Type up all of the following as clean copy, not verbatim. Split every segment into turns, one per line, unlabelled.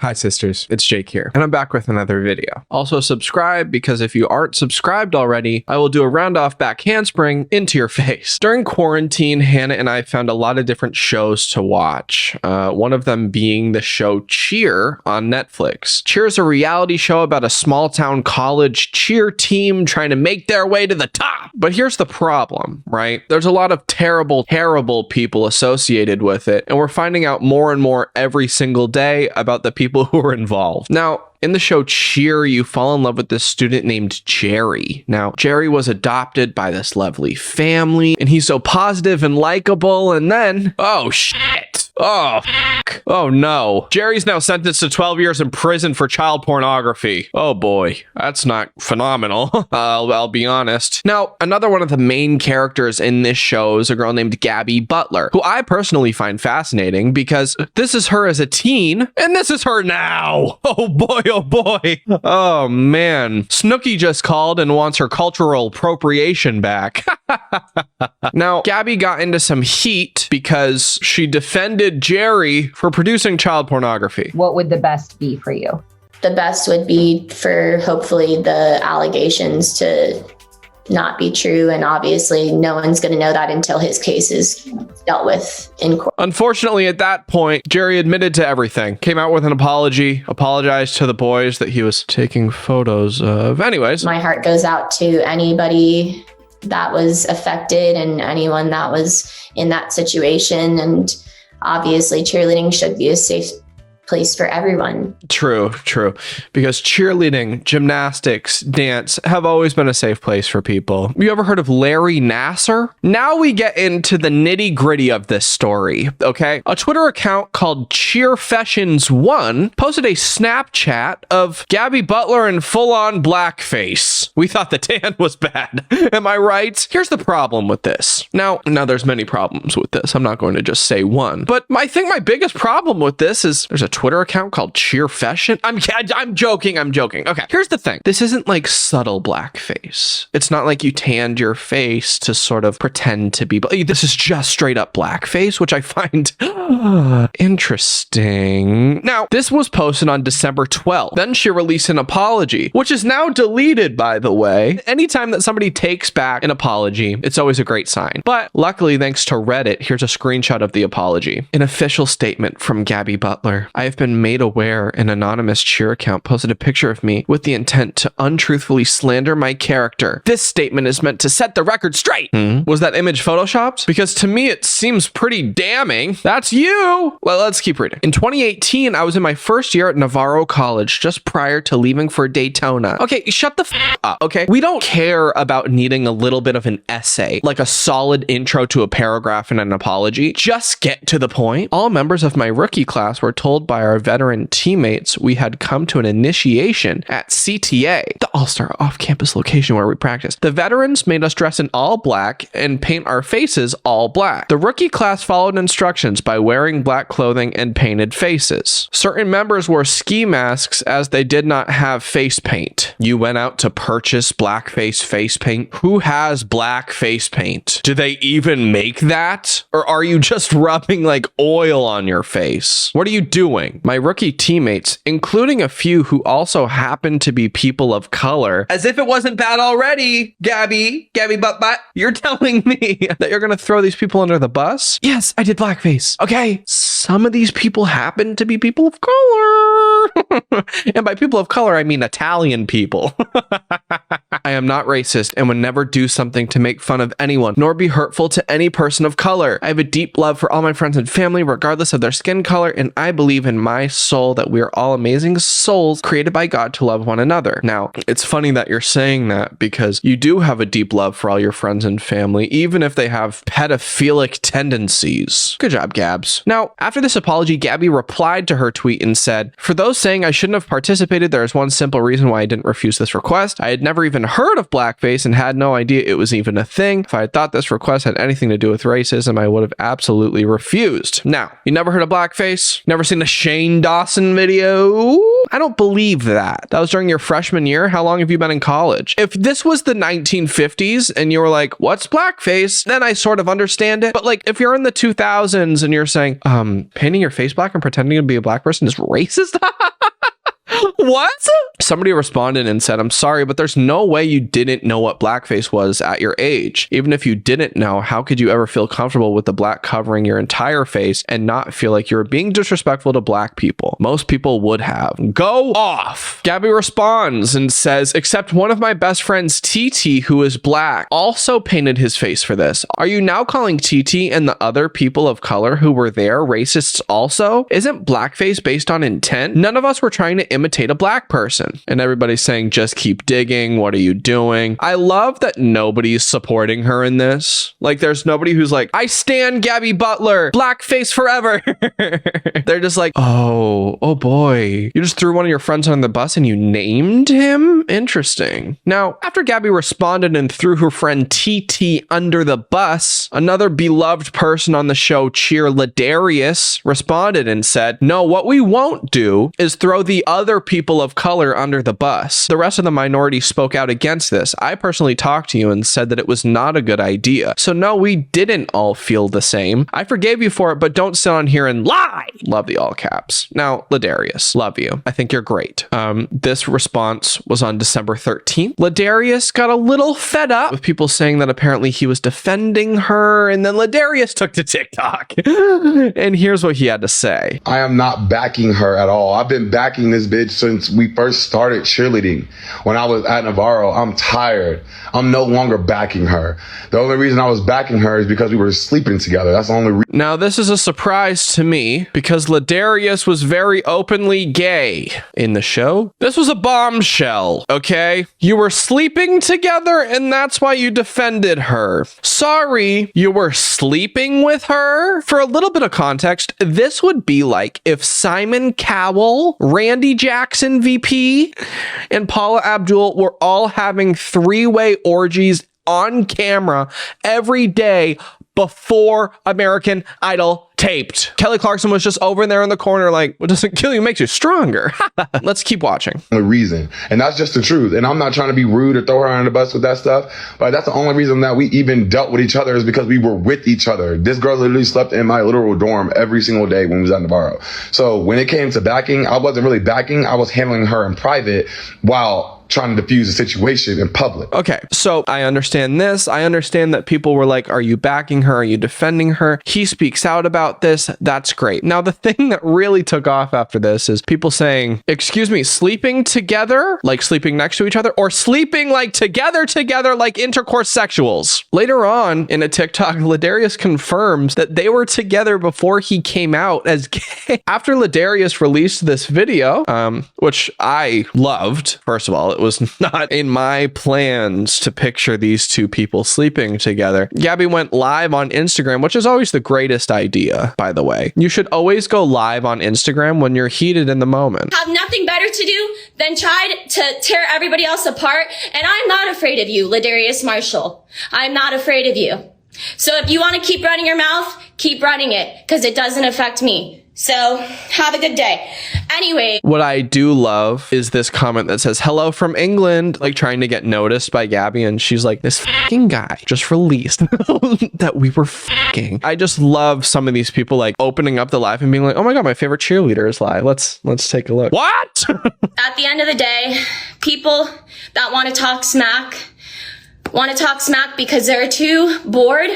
Hi sisters, it's Jake here, and I'm back with another video. Also subscribe, because if you aren't subscribed already, I will do a round-off back handspring into your face. During quarantine, Hannah and I found a lot of different shows to watch, one of them being the show Cheer on Netflix. Cheer is a reality show about a small-town college cheer team trying to make their way to the top. But here's the problem, right? There's a lot of terrible people associated with it, and we're finding out more and more every single day about the people who are involved. Now, in the show Cheer, you fall in love with this student named Jerry. Now, Jerry was adopted by this lovely family, and he's so positive and likable, and then, oh shit. Oh, fuck. Oh no. Jerry's now sentenced to 12 years in prison for child pornography. Oh boy, that's not phenomenal. I'll be honest. Now, another one of the main characters in this show is a girl named Gabby Butler, who I personally find fascinating because this is her as a teen, and this is her now. Oh boy, oh boy. Oh man. Snooki just called and wants her cultural appropriation back. Now, Gabby got into some heat because she defended Jerry for producing child pornography.
What would the best be for you?
The best would be for hopefully the allegations to not be true. And obviously no one's going to know that until his case is dealt with in court.
Unfortunately, at that point, Jerry admitted to everything, came out with an apology, apologized to the boys that he was taking photos of. Anyways.
My heart goes out to anybody that was affected and anyone that was in that situation. And obviously cheerleading should be a safe place for everyone. True.
Because cheerleading, gymnastics, dance have always been a safe place for people. You ever heard of Larry Nassar? Now we get into the nitty gritty of this story, okay? A Twitter account called Cheerfessions1 posted a Snapchat of Gabby Butler in full-on blackface. We thought the tan was bad. Am I right? Here's the problem with this. Now there's many problems with this. I'm not going to just say one. But I think my biggest problem with this is there's a Twitter account called Cheerfession. I'm joking. Okay, here's the thing. This isn't like subtle blackface. It's not like you tanned your face to sort of pretend to be. This is just straight up blackface, which I find interesting. Now, this was posted on December 12th. Then she released an apology, which is now deleted, by the way. Anytime that somebody takes back an apology, it's always a great sign. But luckily, thanks to Reddit, here's a screenshot of the apology. An official statement from Gabby Butler. I have been made aware an anonymous cheer account posted a picture of me with the intent to untruthfully slander my character. This statement is meant to set the record straight. Was that image photoshopped? Because to me, it seems pretty damning. That's you. Well, let's keep reading. In 2018, I was in my first year at Navarro College, just prior to leaving for Daytona. Okay, shut the f up, okay? We don't care about needing a little bit of an essay, like a solid intro to a paragraph and an apology. Just get to the point. All members of my rookie class were told by our veteran teammates we had come to an initiation at CTA, the all-star off-campus location where we practice. The veterans made us dress in all black and paint our faces all black. The rookie class followed instructions by wearing black clothing and painted faces. Certain members wore ski masks as they did not have face paint. You went out to purchase blackface face paint? Who has black face paint? Do they even make that? Or are you just rubbing like oil on your face? What are you doing? My rookie teammates, including a few who also happened to be people of color. As if it wasn't bad already, Gabby Butt, you're telling me that you're gonna throw these people under the bus? Yes, I did blackface. Okay, some of these people happen to be people of color. And by people of color, I mean Italian people. I am not racist and would never do something to make fun of anyone, nor be hurtful to any person of color. I have a deep love for all my friends and family, regardless of their skin color, and I believe in my soul that we are all amazing souls created by God to love one another. Now, it's funny that you're saying that because you do have a deep love for all your friends and family, even if they have pedophilic tendencies. Good job, Gabs. Now, after this apology, Gabby replied to her tweet and said, "For those saying I shouldn't have participated, there is one simple reason why I didn't refuse this request. I had never even heard of blackface and had no idea it was even a thing. If I had thought this request had anything to do with racism, I would have absolutely refused." Now, you never heard of blackface? Never seen a Shane Dawson video? I don't believe that. That was during your freshman year. How long have you been in college? If this was the 1950s and you were like, what's blackface? Then I sort of understand it. But like, if you're in the 2000s and you're saying, painting your face black and pretending to be a black person is racist? What? Somebody responded and said, I'm sorry, but there's no way you didn't know what blackface was at your age. Even if you didn't know, how could you ever feel comfortable with the black covering your entire face and not feel like you were being disrespectful to black people? Most people would have. Go off. Gabby responds and says, except one of my best friends, TT, who is black, also painted his face for this. Are you now calling TT and the other people of color who were there racists also? Isn't blackface based on intent? None of us were trying to imitate a black person. And everybody's saying, just keep digging. What are you doing? I love that nobody's supporting her in this. Like, there's nobody who's like, I stan Gabby Butler, blackface forever. They're just like, oh boy. You just threw one of your friends on the bus and you named him? Interesting. Now, after Gabby responded and threw her friend TT under the bus, another beloved person on the show, Ladarius, responded and said, no, what we won't do is throw the other people of color under the bus. The rest of the minority spoke out against this. I personally talked to you and said that it was not a good idea. So no, we didn't all feel the same. I forgave you for it, but don't sit on here and lie. Love the all caps. Now, Ladarius, love you. I think you're great. This response was on December 13th. Ladarius got a little fed up with people saying that apparently he was defending her, and then Ladarius took to TikTok. And here's what he had to say.
I am not backing her at all. I've been backing this bitch since we first started cheerleading. When I was at Navarro, I'm tired. I'm no longer backing her. The only reason I was backing her is because we were sleeping together. That's the only reason.
Now, this is a surprise to me because Ladarius was very openly gay in the show. This was a bombshell, okay? You were sleeping together and that's why you defended her. Sorry, you were sleeping with her? For a little bit of context, this would be like if Simon Cowell, Randy Jackson VP, and Paula Abdul were all having three-way orgies on camera every day before American Idol taped. Kelly Clarkson was just over there in the corner like, what doesn't kill you makes you stronger. Let's keep watching.
The reason. And that's just the truth. And I'm not trying to be rude or throw her under the bus with that stuff, but that's the only reason that we even dealt with each other is because we were with each other. This girl literally slept in my literal dorm every single day when we was at Navarro. So when it came to backing, I wasn't really backing. I was handling her in private while trying to diffuse the situation in public.
Okay, so I understand this. I understand that people were like, are you backing her? Are you defending her? He speaks out about this. That's great. Now, the thing that really took off after this is people saying, excuse me, sleeping together, like sleeping next to each other, or sleeping like together like intercourse sexuals. Later on in a TikTok, Ladarius confirms that they were together before he came out as gay. After Ladarius released this video, which I loved, first of all, it was not in my plans to picture these two people sleeping together. Gabby went live on Instagram, which is always the greatest idea, by the way. You should always go live on Instagram when you're heated in the moment.
Have nothing better to do than try to tear everybody else apart. And I'm not afraid of you, Ladarius Marshall. I'm not afraid of you. So if you want to keep running your mouth, keep running it, because it doesn't affect me. So have a good day. Anyway.
What I do love is this comment that says, hello from England, like trying to get noticed by Gabby. And she's like, this fucking guy just released that we were fucking. I just love some of these people like opening up the live and being like, oh my God, my favorite cheerleader is live. Let's take a look. What?
At the end of the day, people that want to talk smack because they're too bored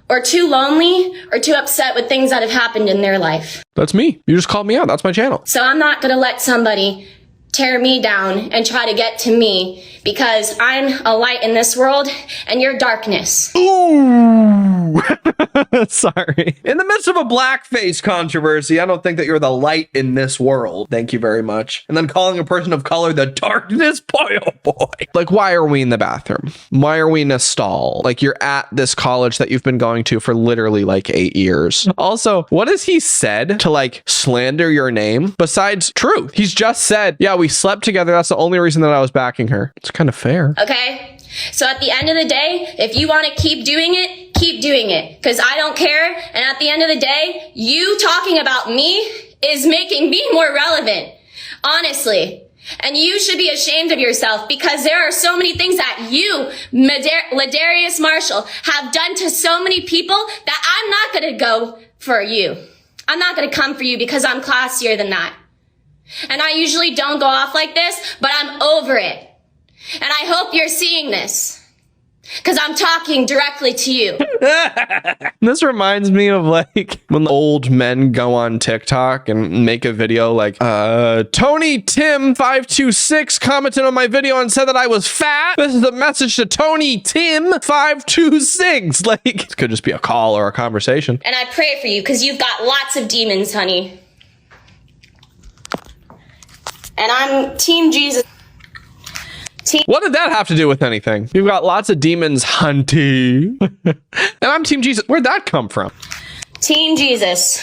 or too lonely, or too upset with things that have happened in their life.
That's me. You just called me out. That's my channel.
So I'm not going to let somebody tear me down and try to get to me because I'm a light in this world and you're darkness.
Ooh. Sorry. In the midst of a blackface controversy, I don't think that you're the light in this world. Thank you very much. And then calling a person of color the darkness, boy, oh boy. Like, why are we in the bathroom? Why are we in a stall? Like, you're at this college that you've been going to for literally like 8 years. Also, what has he said to like slander your name besides truth? He's just said, yeah, we slept together. That's the only reason that I was backing her. It's kind of fair.
Okay. So at the end of the day, if you want to keep doing it, keep doing it. Because I don't care. And at the end of the day, you talking about me is making me more relevant. Honestly. And you should be ashamed of yourself because there are so many things that you, Ladarius Marshall, have done to so many people that I'm not going to go for you. I'm not going to come for you because I'm classier than that. And I usually don't go off like this, but I'm over it. And I hope you're seeing this. Because I'm talking directly to you.
This reminds me of like when the old men go on TikTok and make a video like, Tony Tim 526 commented on my video and said that I was fat. This is a message to Tony Tim 526. Like, it could just be a call or a conversation.
And I pray for you because you've got lots of demons, honey. And I'm Team Jesus.
What did that have to do with anything? You've got lots of demons, hunty. And I'm Team Jesus. Where'd that come from?
Team Jesus.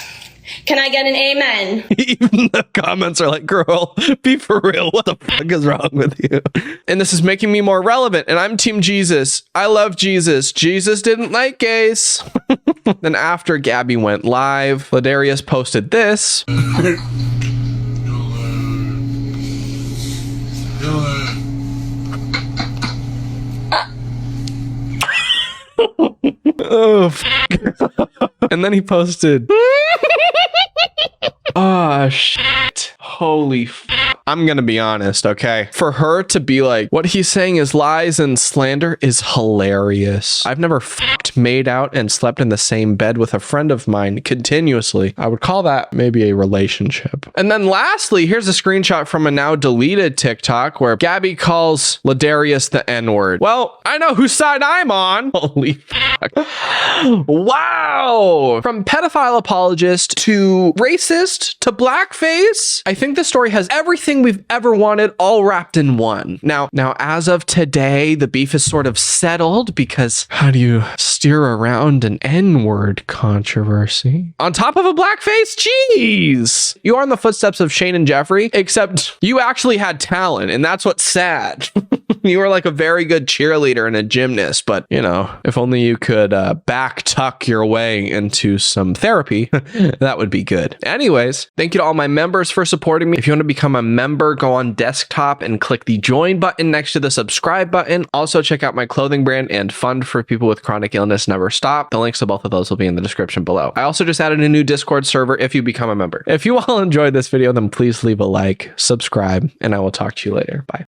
Can I get an amen?
Even the comments are like, girl, be for real. What the fuck is wrong with you? And this is making me more relevant. And I'm Team Jesus. I love Jesus. Jesus didn't like gays. Then after Gabby went live, Ladarius posted this. Oh, and then he posted, oh, shit. Holy I'm gonna be honest, okay? For her to be like, what he's saying is lies and slander is hilarious. I've never made out and slept in the same bed with a friend of mine continuously. I would call that maybe a relationship. And then lastly, here's a screenshot from a now deleted TikTok where Gabby calls Ladarius the N-word. Well, I know whose side I'm on. Holy fuck. Wow. From pedophile apologist to racist to blackface. I think the story has everything we've ever wanted all wrapped in one. Now, as of today, the beef is sort of settled because how do you steer around an N-word controversy? On top of a blackface? Jeez. You are in the footsteps of Shane and Jeffrey, except you actually had talent, and that's what's sad. You were like a very good cheerleader and a gymnast, but you know, if only you could back tuck your way into some therapy, that would be good. Anyways, thank you to all my members for supporting me. If you want to become a member, go on desktop and click the join button next to the subscribe button. Also check out my clothing brand and fund for people with chronic illness never stop. The links to both of those will be in the description below. I also just added a new Discord server if you become a member. If you all enjoyed this video, then please leave a like, subscribe, and I will talk to you later. Bye.